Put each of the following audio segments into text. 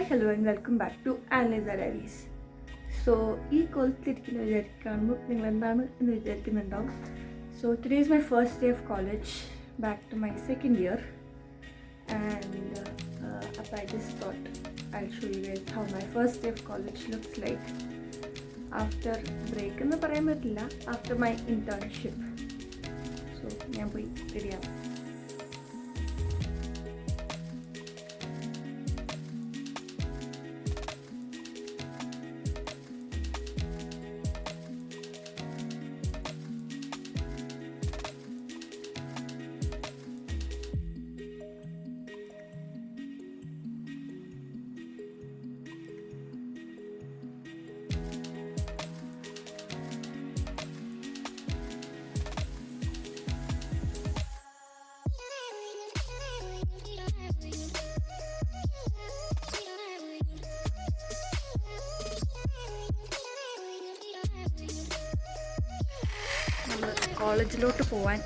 Hi hello and welcome back to Annie's diaries. So ഈ കോളേജിലിരിക്കുന്ന കാണുമ്പോൾ നിങ്ങൾ എന്താണ് എന്ന് വിചാരിക്കുന്നുണ്ടാവും. So today is my first day of college, back to my second year. And അപ്പോൾ I just thought I show you guys how my first day of college looks like after break എന്ന് പറയാൻ പറ്റില്ല, after my internship. So ഞാൻ പോയി റെഡിയാവും. കോളേജിലോട്ട് പോവാൻ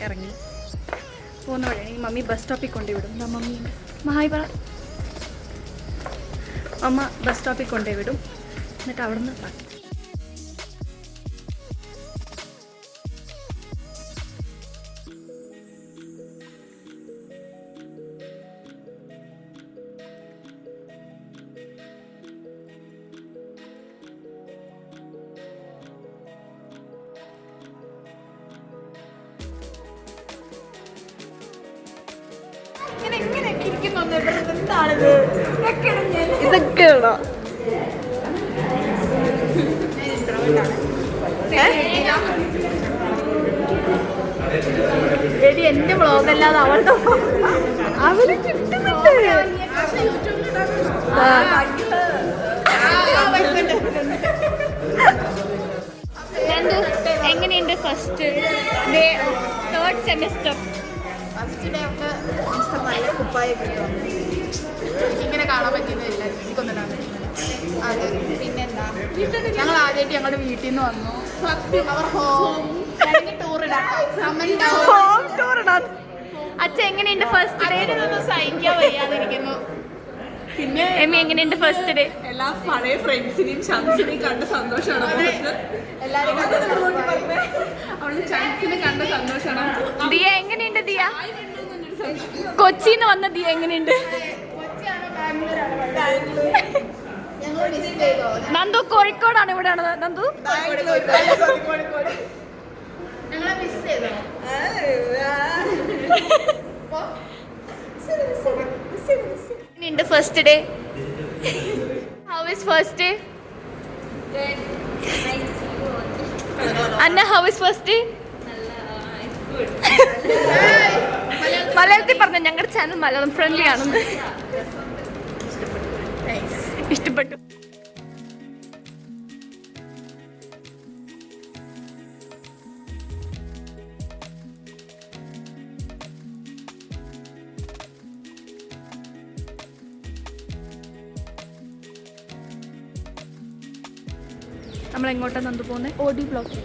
ഇറങ്ങി പോകുന്ന വഴിയാണ്. മമ്മി ബസ് സ്റ്റോപ്പിൽ കൊണ്ടുവിടും. മമ്മി ഹായ് പറ. അമ്മ ബസ് സ്റ്റോപ്പിൽ കൊണ്ടുവിടും, എന്നിട്ട് അവിടെ നിന്ന് ഇതൊക്കെയാണോ? എടി എന്റെ വ്ളോഗല്ലാതെ അവളുടെ അവര് കിട്ടുന്നുണ്ട്. എങ്ങനെയുണ്ട് first day of third semester? First day ഒക്കെ നല്ല കുപ്പായൊക്കെ ഇങ്ങനെ കാണാൻ പറ്റുന്നില്ല, എനിക്കൊന്നും കാണാൻ പറ്റുന്നില്ല. അത് പിന്നെന്താ, ഞങ്ങൾ ആദ്യമായിട്ട് ഞങ്ങളുടെ വീട്ടിൽ നിന്ന് വന്നു. അച്ഛൻ എങ്ങനെയുണ്ട് ഫസ്റ്റ് ഡേ? സഹിക്കാൻ വയ്യാതിരിക്കുന്നു. പിന്നെ എമ്മി എങ്ങനെയുണ്ട് ഫസ്റ്റ് ഡേ? എല്ലാ പഴയ ഫ്രണ്ട്സിനെയും ചാൻസിനെയും കണ്ട സന്തോഷമാണ്. എല്ലാവരും അവള് ചാൻസിനെ കണ്ട സന്തോഷമാണ്. ദിയ എങ്ങനെയുണ്ട്? ദിയ കൊച്ചിന്ന് വന്ന ദിയ എങ്ങനെയുണ്ട്? നന്ദു കോഴിക്കോടാണ്, ഇവിടെയാണ് നന്ദു. ഞങ്ങളെ മിസ് ചെയ്തോ? എങ്ങനെയുണ്ട് first day? How is first day? Anna how is first day? മലയാളത്തിൽ പറഞ്ഞ ഞങ്ങളുടെ ചാനൽ മലയാളം ഫ്രണ്ട്ലി ആണെന്ന്. ഇഷ്ടപ്പെട്ടു. നമ്മൾ എങ്ങോട്ടാണ് നന്ദു പോകുന്നത്? Audi block.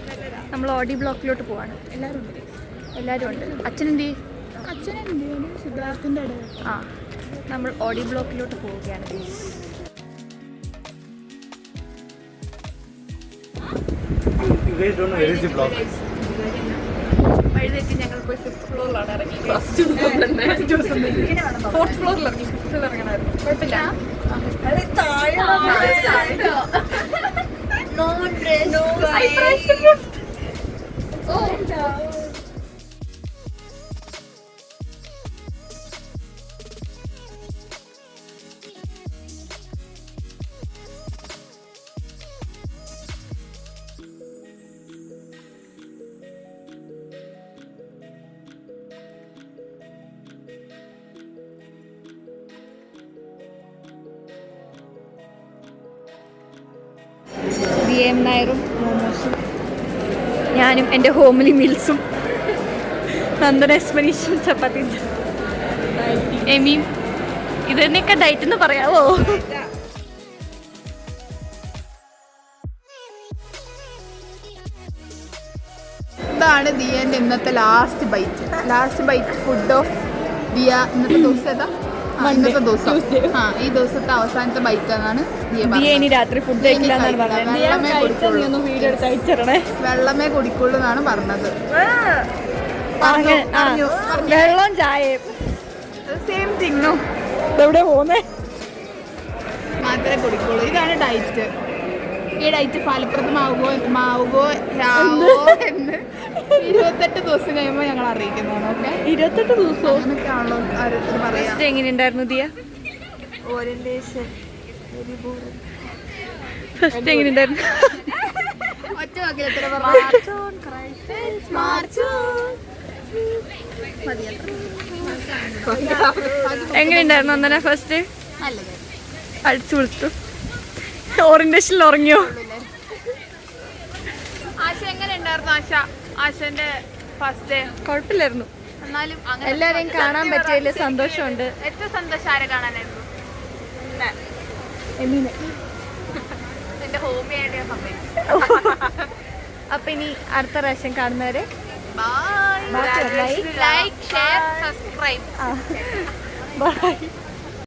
നമ്മൾ ഓഡി ബ്ലോക്കിലോട്ട് പോവാണ്. എല്ലാവരും ഉണ്ട്. അച്ഛനെന്തി? അച്ഛനെന്ത് സിദ്ധാർത്ഥിൻ്റെ ഇടയിൽ. ആ, നമ്മൾ ഓഡി ബ്ലോക്കിലോട്ട് പോവുകയാണ്. വഴിതെറ്റി ഞങ്ങൾ പോയി 5th ഫ്ലോറിലാണ് ഇറങ്ങി. ഫോർത്ത് ഫ്ലോറിൽ ഇറങ്ങി, 5th ഇറങ്ങണമായിരുന്നു. കുഴപ്പമില്ല. VM നായറും മോമോസും, ഞാനും എൻ്റെ ഹോംലി മീൽസും, നന്ദന എസ്മനീഷും ചപ്പാത്തി. എമിയും ഇതിനൊക്കെ ഡയറ്റ് എന്ന് പറയാവോ? ഇതാണ് ദിയൻ്റെ ഇന്നത്തെ last bite food of Diya. ഇന്നത്തെ ദിവസം ഏതാ? ഇന്നത്തെ ദിവസം ഈ ദിവസത്തെ അവസാനത്തെ ബൈക്കാന്നാണ് ഇനി രാത്രി ഫുഡ് കഴിക്കില്ലെന്നാണ് പറഞ്ഞത്. വീഡിയോ എടുത്ത് അയച്ചിടണേ. വെള്ളമേ കുടിക്കുള്ളൂ എന്നാണ് പറഞ്ഞത്. വെള്ളം ചായയും സെയിം തിങ്ങും എവിടെ പോന്നേ മാത്രമേ കുടിക്കുള്ളൂ. ഇതാണ് ഡയറ്റ്. ഈ ഡയറ്റ് ഫലപ്രദമാവുകയോ എന്ന് 28 ദിവസം കഴിയുമ്പോൾ ഞങ്ങൾ അറിയിക്കുന്നതാണ്. ഓക്കെ, 28 ദിവസവും അങ്ങനെയൊക്കെയാണല്ലോ ആരോഗ്യം പറയാം. എങ്ങനെയുണ്ടായിരുന്നു ദിയ? ഫസ്റ്റ് എങ്ങനെയുണ്ടായിരുന്നു? ഒറ്റ വാക്കിലെത്ര എങ്ങനെയുണ്ടായിരുന്നു അന്നേരം ഫസ്റ്റ്? നല്ലത്. അടിച്ചു കൊടുത്തു. ഓറിയന്റേഷനിൽ ഉറങ്ങിയോ? ആശ എങ്ങനെ ഉണ്ടായിരുന്നു? ആശന്റെ ഫസ്റ്റ് ഡേ കുഴപ്പമില്ലായിരുന്നു. എന്നാലും എല്ലാരെയും കാണാൻ പറ്റിയതിൽ സന്തോഷമുണ്ട്. ഏറ്റവും സന്തോഷം ആരെ കാണാനായിരുന്നു? എന്റെ ഹോബി ആയിട്ട് ഞാൻ സമ്മതിച്ചു. അപ്പൊ ഇനി അടുത്ത പ്രാവശ്യം കാണുന്നവരെ bye. Like share subscribe. By.